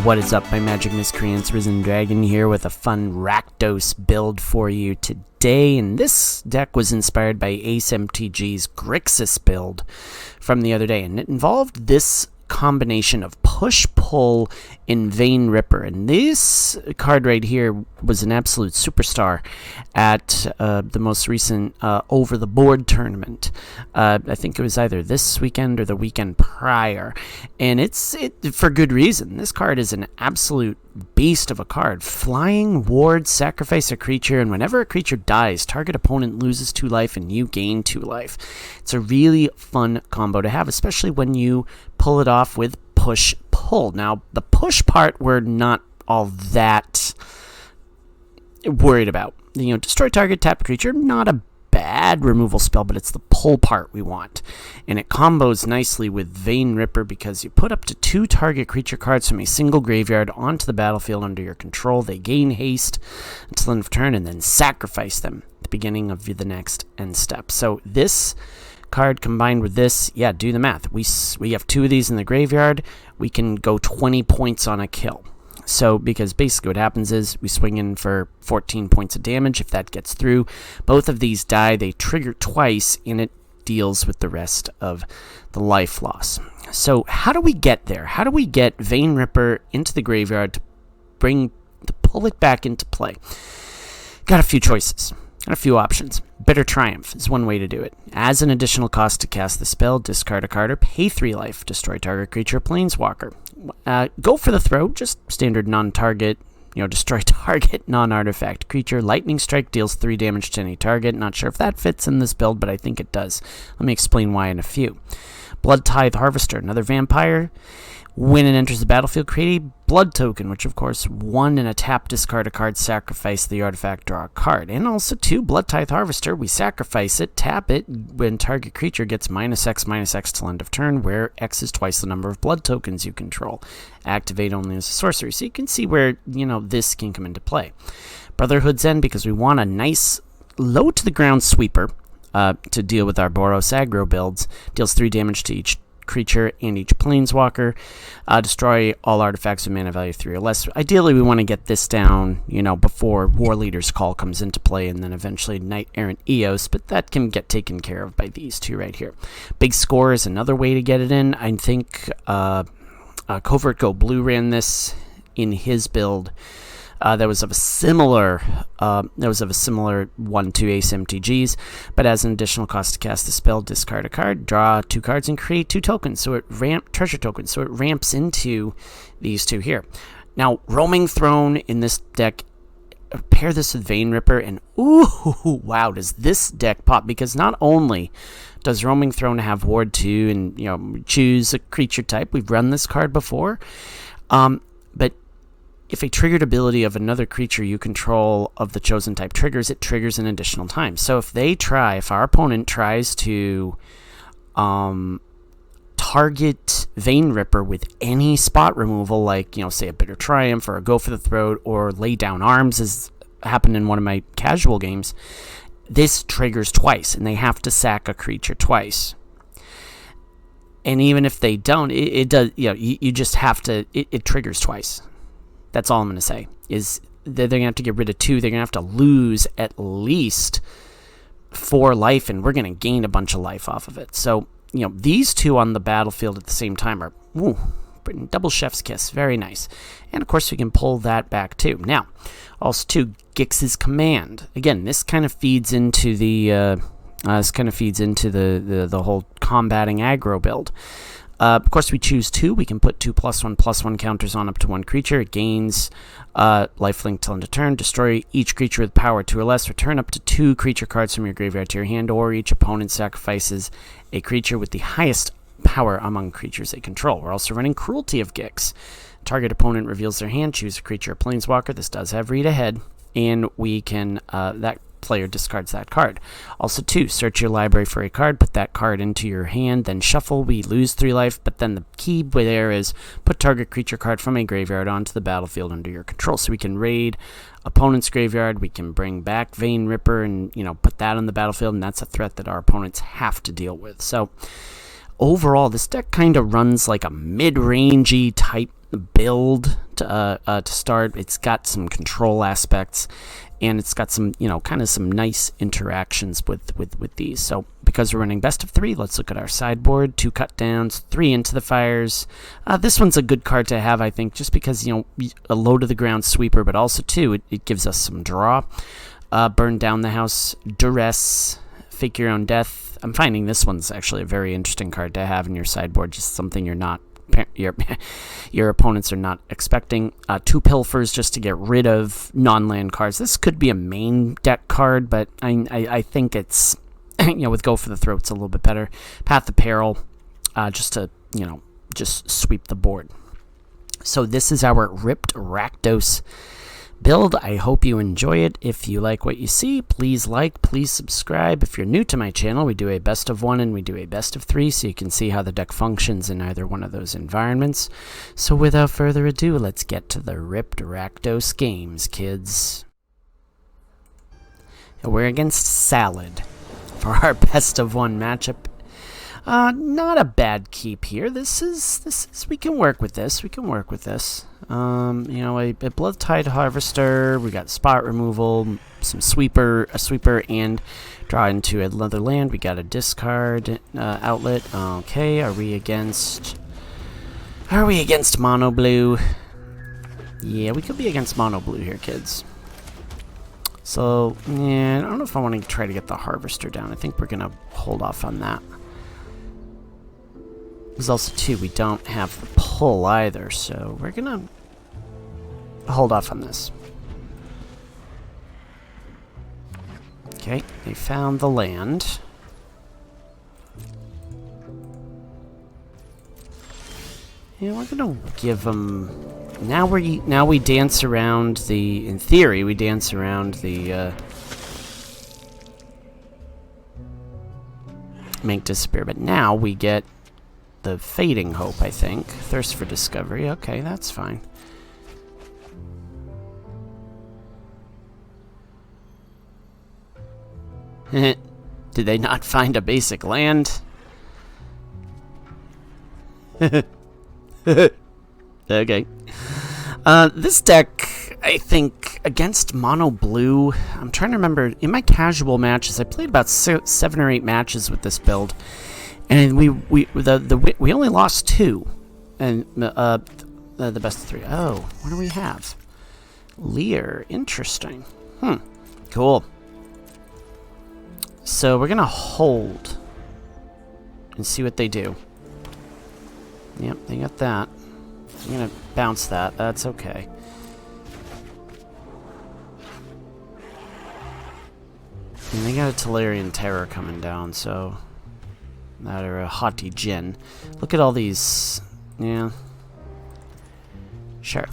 What is up, my magic miscreants? Risen Dragon here with a fun Rakdos build for you today, and this deck was inspired by MTG's Grixis build from the other day, and it involved this combination of push-pull in Vein Ripper, and this card right here was an absolute superstar at the most recent Over the Board tournament. I think it was either this weekend or the weekend prior, and it's for good reason. This card is an absolute beast of a card. Flying, ward, sacrifice a creature, and whenever a creature dies, target opponent loses 2 life and you gain 2 life. It's a really fun combo to have, especially when you pull it off with push-pull. Now, the push part we're not all that worried about. You know, destroy target, tap creature, not a bad removal spell, but it's the pull part we want. And it combos nicely with Vein Ripper because you put up to 2 target creature cards from a single graveyard onto the battlefield under your control. They gain haste until end of turn and then sacrifice them at the beginning of the next end step. So this card combined with this, yeah, do the math. We have 2 of these in the graveyard. We can go 20 points on a kill. So, because basically what happens is we swing in for 14 points of damage. If that gets through, both of these die. They trigger twice, and it deals with the rest of the life loss. So, how do we get there? How do we get Vein Ripper into the graveyard to pull it back into play? Got a few choices. Got a few options. Bitter Triumph is one way to do it. As an additional cost to cast the spell, discard a card or pay 3 life. Destroy target creature, planeswalker. Go for the throw, just standard non-target, destroy target non-artifact creature. Lightning Strike deals 3 damage to any target. Not sure if that fits in this build, but I think it does. Let me explain why in a few. Blood Tithe Harvester, another vampire. When it enters the battlefield, create a blood token, which of course, 1 in a tap, discard a card, sacrifice the artifact, draw a card. And also 2, Blood Tithe Harvester, we sacrifice it, tap it, when target creature gets -X till end of turn, where X is twice the number of blood tokens you control. Activate only as a sorcery. So you can see where, this can come into play. Brotherhood's End, because we want a nice low to the ground sweeper to deal with our Boros aggro builds. Deals 3 damage to each creature and each planeswalker. Destroy all artifacts with mana value 3 or less. Ideally, we want to get this down, before War Leader's Call comes into play, and then eventually Knight Errant Eos, but that can get taken care of by these 2 right here. Big Score is another way to get it in. I think Covert Go Blue ran this in his build. That was of a similar one to Ace MTG's, but as an additional cost to cast the spell, discard a card, draw 2 cards, and create 2 tokens. So it treasure tokens. So it ramps into these 2 here. Now, Roaming Throne in this deck. Pair this with Vein Ripper, and ooh, wow, does this deck pop? Because not only does Roaming Throne have Ward 2, and choose a creature type. We've run this card before, but if a triggered ability of another creature you control of the chosen type triggers, it triggers an additional time. So if our opponent tries to target Vein Ripper with any spot removal, like, say a Bitter Triumph or a Go for the Throat or Lay Down Arms, as happened in one of my casual games, this triggers twice, and they have to sack a creature twice. And even if they don't, it does. You just have to. It triggers twice. That's all I'm going to say, is they're going to have to get rid of 2. They're going to have to lose at least 4 life, and we're going to gain a bunch of life off of it. So, these 2 on the battlefield at the same time are, double chef's kiss. Very nice. And, of course, we can pull that back, too. Now, also, too, Grixis Command. Again, this kind of feeds into the whole combating aggro build. Of course, we choose 2. We can put 2 +1/+1 counters on up to 1 creature. It gains lifelink till end of turn. Destroy each creature with power 2 or less. Return up to 2 creature cards from your graveyard to your hand, or each opponent sacrifices a creature with the highest power among creatures they control. We're also running Cruelty of Gix. Target opponent reveals their hand. Choose a creature or planeswalker. This does have read ahead, and we can that player discards that card. Also, 2, search your library for a card, put that card into your hand, then shuffle. We lose 3 life, but then the key there is put target creature card from a graveyard onto the battlefield under your control. So we can raid opponent's graveyard, we can bring back Vein Ripper and, put that on the battlefield, and that's a threat that our opponents have to deal with. So overall, this deck kind of runs like a mid-rangey type build to start. It's got some control aspects, and it's got some, kind of some nice interactions with these. So because we're running best of 3, let's look at our sideboard. 2 cut downs, 3 into the fires. This one's a good card to have, I think, just because, a low to the ground sweeper, but also too, it gives us some draw. Burn down the house, duress, fake your own death. I'm finding this one's actually a very interesting card to have in your sideboard, just something your opponents are not expecting. 2 pilfers just to get rid of non-land cards. This could be a main deck card, but I think it's with Go for the Throat, it's a little bit better. Path of Peril, just to just sweep the board. So this is our Ripped Rakdos build. I hope you enjoy it. If you like what you see, please like, please subscribe. If you're new to my channel, we do a best of 1 and we do a best of 3, so you can see how the deck functions in either one of those environments. So without further ado, let's get to the Ripped Rakdos games, kids. And we're against Salad for our best of 1 matchup. Not a bad keep here. This is we can work with this. We can work with this. A Bloodtide Harvester. We got spot removal, a sweeper, and draw into another land. We got a discard outlet. Okay, are we against mono blue? Yeah, we could be against mono blue here, kids. So yeah, I don't know if I want to try to get the Harvester down. I think we're gonna hold off on that. There's also, too, we don't have the pull either, so we're gonna hold off on this. Okay, they found the land. Yeah, we're gonna give them. Now we dance around the. In theory, we dance around the. Make disappear, but now we get the Fading Hope, I think. Thirst for Discovery. Okay, that's fine. Did they not find a basic land? Okay. This deck, I think, against mono blue, I'm trying to remember, in my casual matches, I played about 7 or 8 matches with this build. And we only lost 2, and the best of 3. Oh, what do we have? Lear, interesting. Cool. So we're gonna hold and see what they do. Yep, they got that. I'm gonna bounce that. That's okay. And they got a Tolarian Terror coming down, so. That or a Haughty Djinn. Look at all these. Yeah. Sure.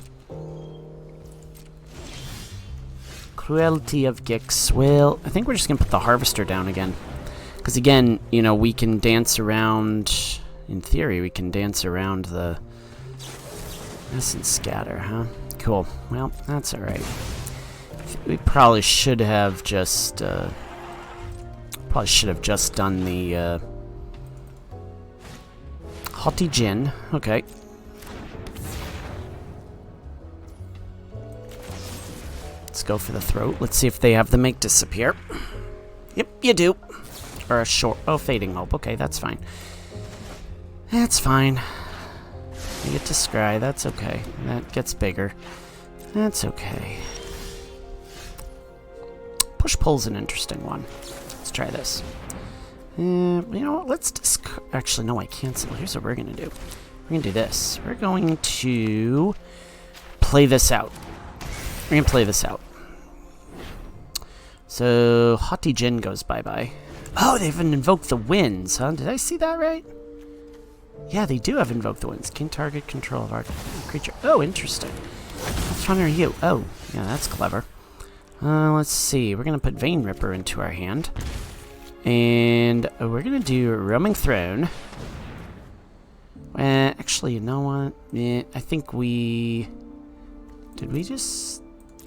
Cruelty of Gix. Well, I think we're just going to put the Harvester down again. Because again, we can dance around. In theory, we can dance around the Essence Scatter, huh? Cool. Well, that's alright. We probably should have just. Done the. Haughty Djinn, okay. Let's go for the Throat. Let's see if they have the Make Disappear. Yep, you do. Or a Fading Hope. Okay, that's fine. That's fine. You get to scry, that's okay. That gets bigger. That's okay. Push-pull's an interesting one. Let's try this. You know what, let's actually, no, I cancel. Here's what we're going to do. We're going to do this. We're going to play this out. We're going to play this out. So, Haughty Djinn goes bye-bye. Oh, they haven't invoked the winds, huh? Did I see that right? Yeah, they do have invoked the winds. Can target control of our creature. Oh, interesting. Which one are you? Oh, yeah, that's clever. Let's see. We're going to put Vein Ripper into our hand. And we're going to do Roaming Throne. Actually, you know what? Yeah, I think we... Did we just...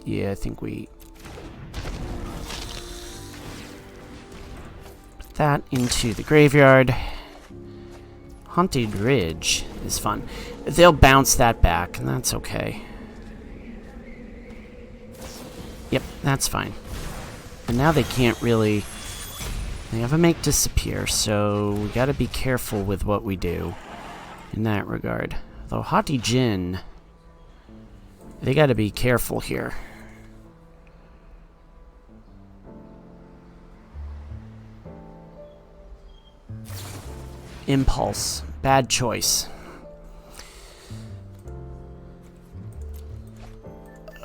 Yeah, I think we... Put that into the graveyard. Haunted Ridge. is fun. They'll bounce that back, and that's okay. Yep, that's fine. And now they can't really... They have a make disappear, so we gotta be careful with what we do in that regard. Though Haughty Jin... They gotta be careful here. Impulse. Bad choice.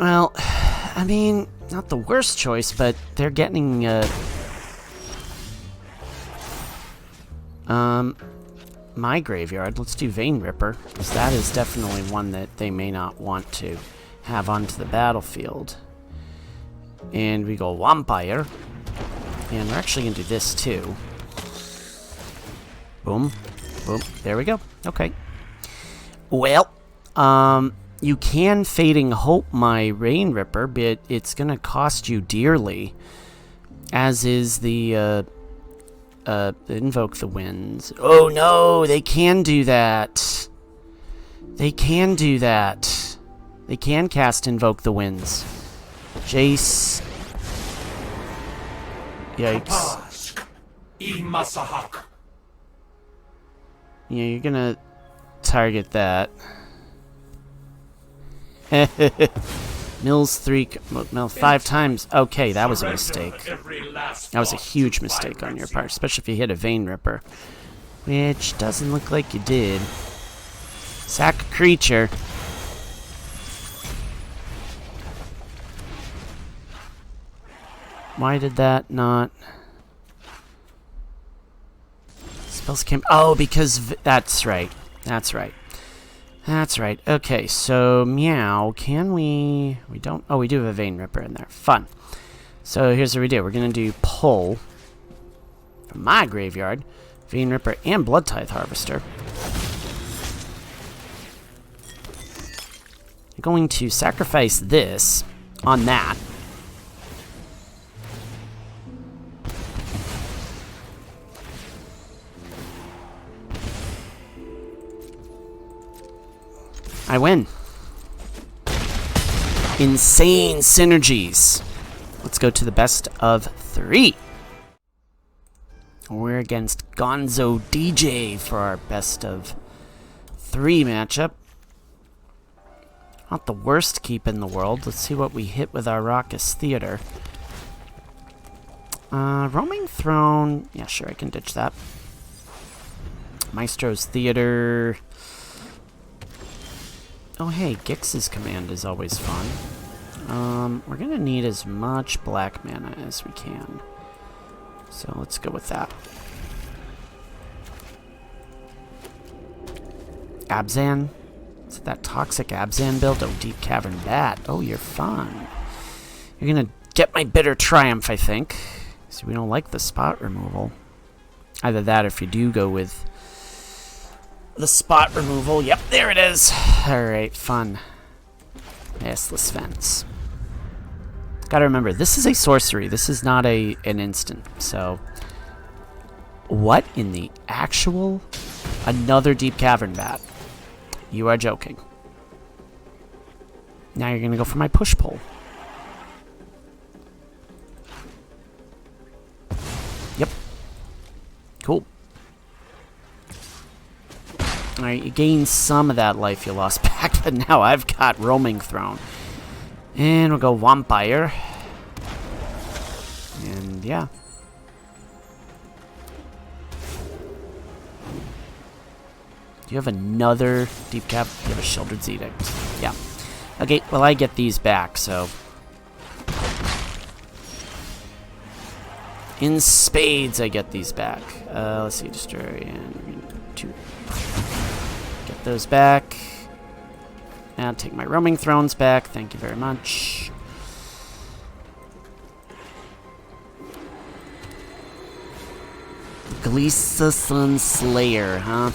Well, I mean, not the worst choice, but they're getting, my graveyard. Let's do Vein Ripper, because that is definitely one that they may not want to have onto the battlefield. And we go Vampire. And we're actually going to do this, too. Boom. Boom. There we go. Okay. Well, you can Fading Hope my Vein Ripper, but it's going to cost you dearly. As is the, Invoke the Winds. Oh no, they can do that. They can do that. They can cast Invoke the Winds. Jace. Yikes. Yeah, you're gonna target that. Mills 5 times. Okay, that was a mistake. That was a huge mistake on your part, especially if you hit a Vein Ripper. Which doesn't look like you did. Sack a creature. Why did that not... Spells came... Oh, because... That's right. That's right. That's right. Okay, so meow, can we... We don't... Oh, we do have a Vein Ripper in there. Fun. So here's what we do. We're going to do pull from my graveyard, Vein Ripper and Blood Tithe Harvester. I'm going to sacrifice this on that. I win. Insane synergies. Let's go to the best of 3. We're against Gonzo DJ for our best of 3 matchup. Not the worst keep in the world. Let's see what we hit with our Raucous Theater. Roaming Throne. Yeah, sure, I can ditch that. Maestro's Theater. Oh hey, Gix's Command is always fun. We're gonna need as much black mana as we can. So let's go with that. Abzan? Is it that toxic Abzan build? Oh, Deep Cavern Bat. Oh, you're fun. You're gonna get my bitter triumph, I think. So we don't like the spot removal. Either that or if you do go with the spot removal. Yep, there it is. Alright, fun. Massless Fence. Gotta remember, this is a sorcery. This is not an instant. So, what in the actual... Another Deep Cavern Bat. You are joking. Now you're gonna go for my push-pull. Yep. Cool. Alright, you gain some of that life you lost back, but now I've got Roaming Throne. And we'll go Vampire. And yeah. Do you have another Deep Cap? You have a Sheldred's Edict. Yeah. Okay, well I get these back, so... In spades I get these back. Let's see, destroy and 2. Get those back. Now take my Roaming Thrones back. Thank you very much. Gleeson Slayer, huh?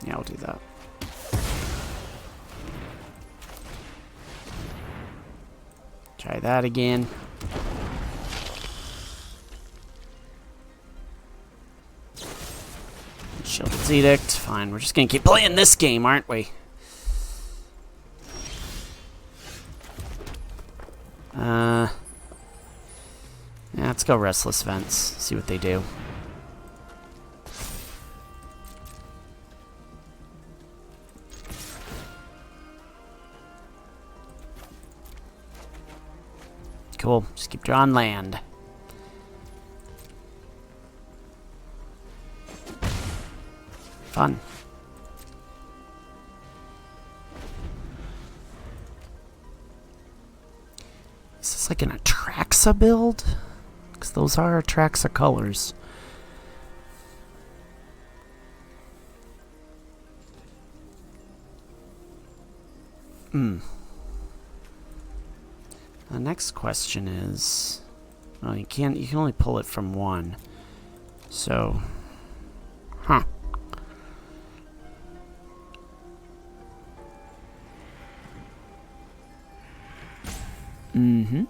Yeah, I'll do that. Try that again. Shield's Edict. Fine, we're just gonna keep playing this game, aren't we? Yeah, let's go Restless Vents. See what they do. Cool. Just keep drawing land. Fun. Is this like an Atraxa build? Because those are Atraxa colors. The next question is, well, you can only pull it from one. So, huh. Mm-hmm.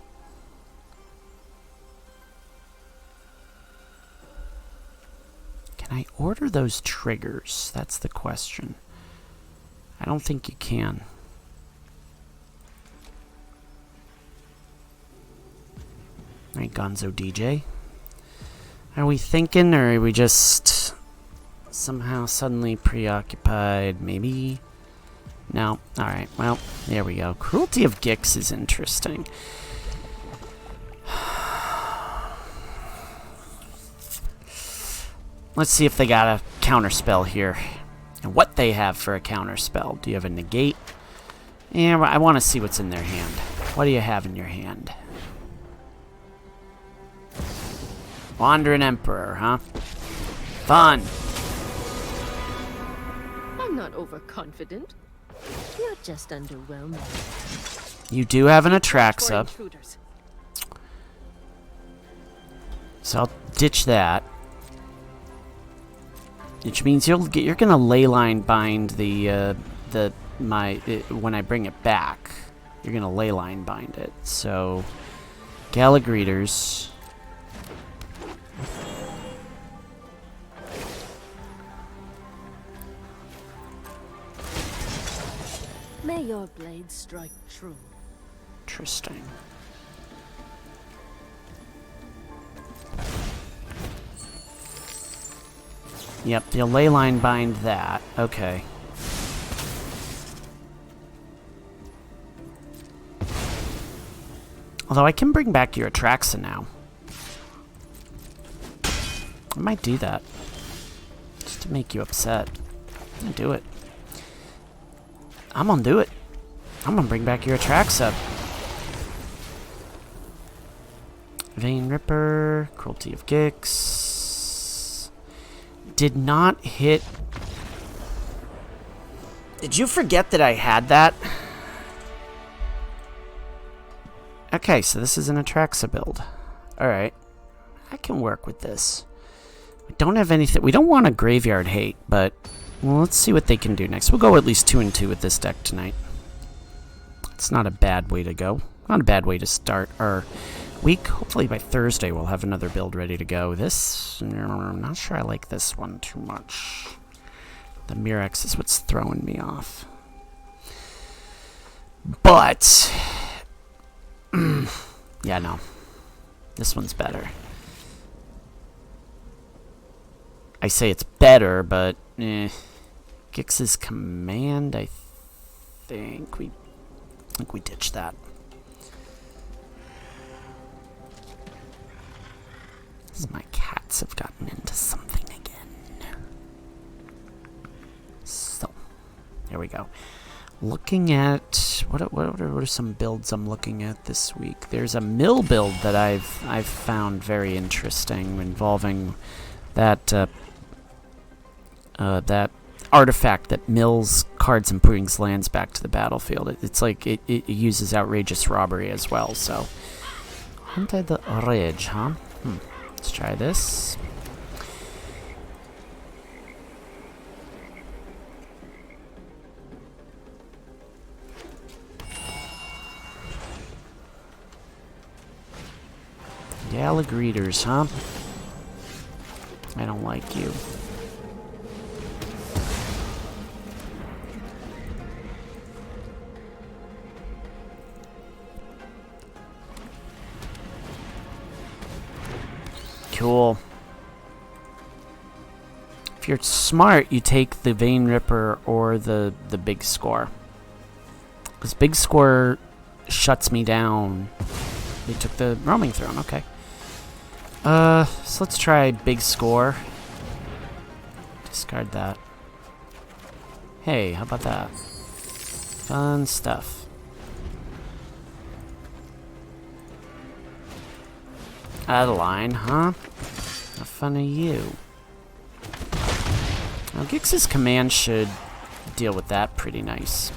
Can I order those triggers? That's the question. I don't think you can. Alright, Gonzo DJ. Are we thinking, or are we just somehow suddenly preoccupied? Maybe? No. Alright, well, there we go. Cruelty of Gix is interesting. Let's see if they got a counterspell here. And what they have for a counterspell. Do you have a negate? Yeah, I want to see what's in their hand. What do you have in your hand? Wandering Emperor, huh? Fun. I'm not overconfident. You're just underwhelmed. You do have an Atraxa. So I'll ditch that. Which means you're gonna leyline bind when I bring it back. You're gonna leyline bind it. So Galagreeters. May your blade strike true. Interesting. Yep, you'll leyline bind that. Okay. Although I can bring back your Atraxa now. I might do that. Just to make you upset. I'm gonna do it. I'm gonna do it. I'm gonna bring back your Atraxa. Vein Ripper, Cruelty of Gix. Did not hit. Did you forget that I had that? Okay, so this is an Atraxa build. Alright. I can work with this. We don't have anything. We don't want a Graveyard Hate, but well, let's see what they can do next. We'll go at least 2-2 with this deck tonight. It's not a bad way to go. Not a bad way to start our week. Hopefully by Thursday we'll have another build ready to go. This, I'm not sure I like this one too much. The Murex is what's throwing me off. But, yeah, no. This one's better. I say it's better, but, Gix's Command, I think we ditched that. My cats have gotten into something again. So, there we go. Looking at what are some builds I'm looking at this week? There's a mill build that I've found very interesting, involving that that artifact that mills cards and brings lands back to the battlefield. It's like it uses outrageous robbery as well. So, Hunted the Rage, huh? Let's try this. Gala greeters, huh? I don't like you. Cool. If you're smart, you take the Vein Ripper or the big score. Because big score shuts me down. They took the roaming throne, okay. So let's try big score. Discard that. Hey, how about that? Fun stuff. Out of line, huh? How fun are you? Now, Grixis command should deal with that pretty nice.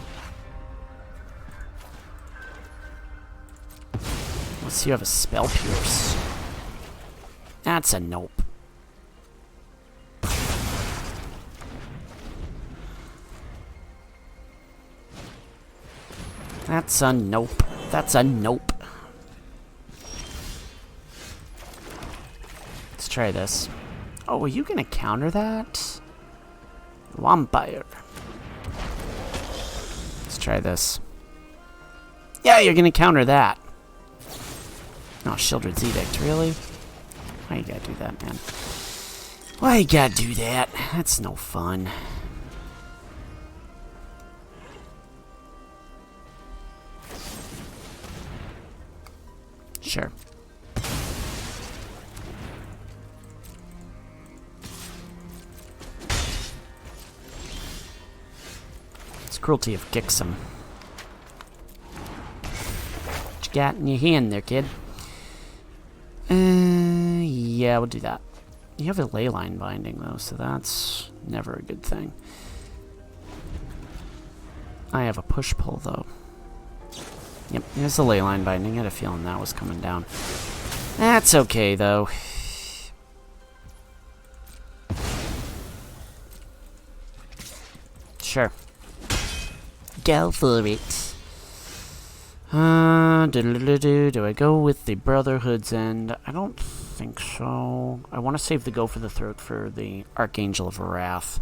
Let's see, you have a spell pierce. That's a nope. That's a nope. That's a nope. Let's try this. Oh, are you gonna counter that? Vampire. Let's try this. Yeah, you're gonna counter that. Oh, Shieldred's Edict, really? Why you gotta do that, man? Why you gotta do that? That's no fun. Sure. It's cruelty of Gixum. What you got in your hand there, kid? Yeah, we'll do that. You have a ley line binding, though, so that's never a good thing. I have a push-pull, though. Yep, there's the ley line binding. I had a feeling that was coming down. That's okay, though. Sure. Go for it. Do I go with the Brotherhood's End? I don't think so. I want to save the Go for the Throat for the Archangel of Wrath.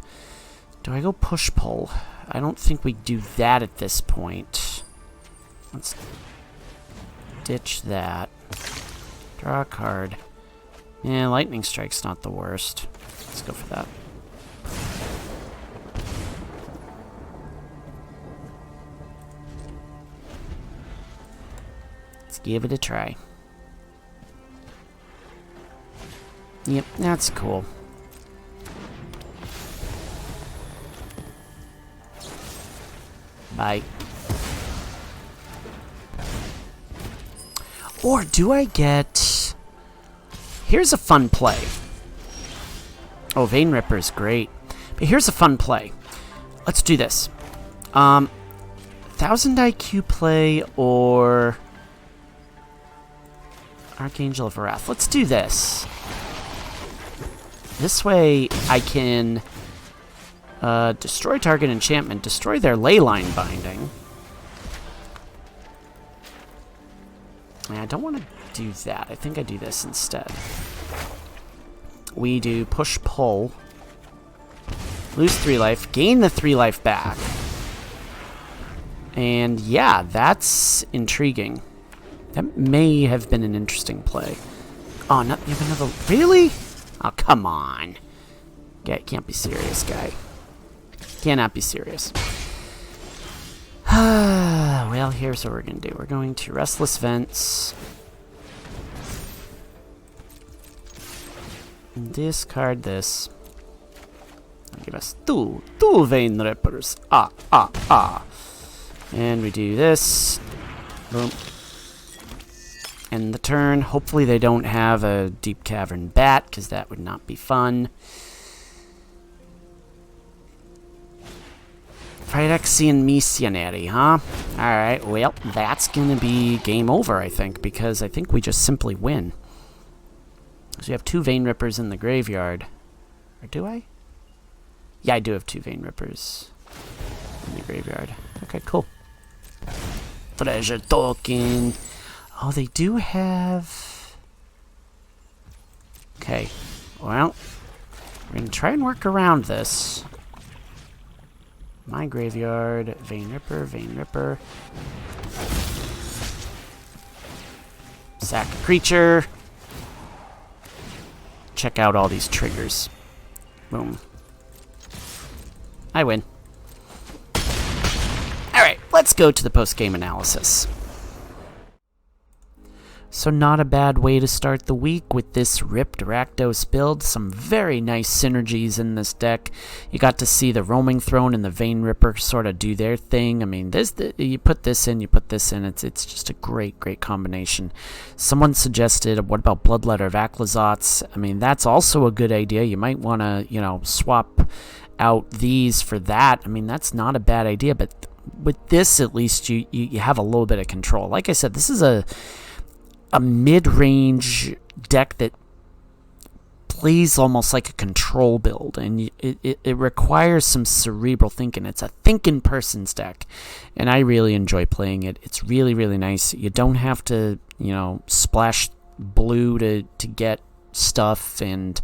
Do I go push-pull? I don't think we do that at this point. Let's ditch that. Draw a card. Yeah, Lightning Strike's not the worst. Let's go for that. Let's give it a try. Yep, that's cool. Bye. Or do I get... Here's a fun play. Oh, Vein Ripper is great. But here's a fun play. Let's do this. 1000 IQ play or... Archangel of Wrath. Let's do this. This way I can destroy target enchantment, destroy their ley line binding. I don't want to do that. I think I do this instead. We do push-pull. Lose 3 life, gain the 3 life back. And yeah, that's intriguing. That may have been an interesting play. Oh, no, you have another... Really? Oh, come on. Yeah, can't be serious, guy. Cannot be serious. Well, here's what we're going to do. We're going to Restless Vents. Discard this. Give us two Vein Rippers. And we do this. Boom. End the turn. Hopefully they don't have a Deep Cavern Bat, because that would not be fun. Phyrexian Missionary, huh? Alright, well, that's gonna be game over, I think, because I think we just simply win. So we have 2 Vein Rippers in the graveyard. Or do I? Yeah, I do have 2 Vein Rippers in the graveyard. Okay, cool. Treasure token. Oh, they do have... Okay, well, we're going to try and work around this. My graveyard, Vein Ripper, Vein Ripper. Sack a creature. Check out all these triggers. Boom. I win. Alright, let's go to the post-game analysis. So not a bad way to start the week with this ripped Rakdos build. Some very nice synergies in this deck. You got to see the Roaming Throne and the Vein Ripper sort of do their thing. I mean, you put this in, you put this in. It's just a great combination. Someone suggested, what about Bloodletter of Aclazotz? I mean, that's also a good idea. You might want to, you know, swap out these for that. I mean, that's not a bad idea, but with this, at least you have a little bit of control. Like I said, this is a mid-range deck that plays almost like a control build, and it requires some cerebral thinking. It's a thinking person's deck, and I really enjoy playing it. It's really nice. You don't have to, you know, splash blue to get stuff, and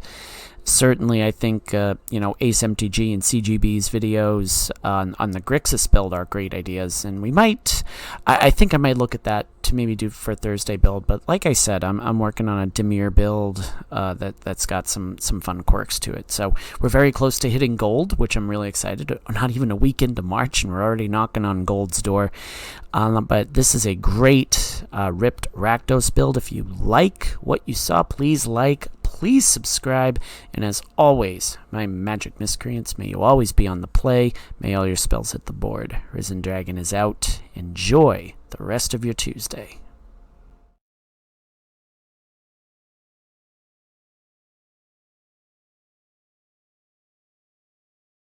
certainly I think you know, Ace MTG and CGB's videos on the Grixis build are great ideas, and we might, I think I might look at that to maybe do for Thursday build. But like I said, I'm working on a Dimir build that's got some fun quirks to it. So we're very close to hitting gold, which I'm really excited. Not even a week into March, and we're already knocking on gold's door. But this is a great ripped Rakdos build. If you like what you saw, please like, please subscribe, and as always, my magic miscreants, may you always be on the play. May all your spells hit the board. Risen Dragon is out. Enjoy the rest of your Tuesday.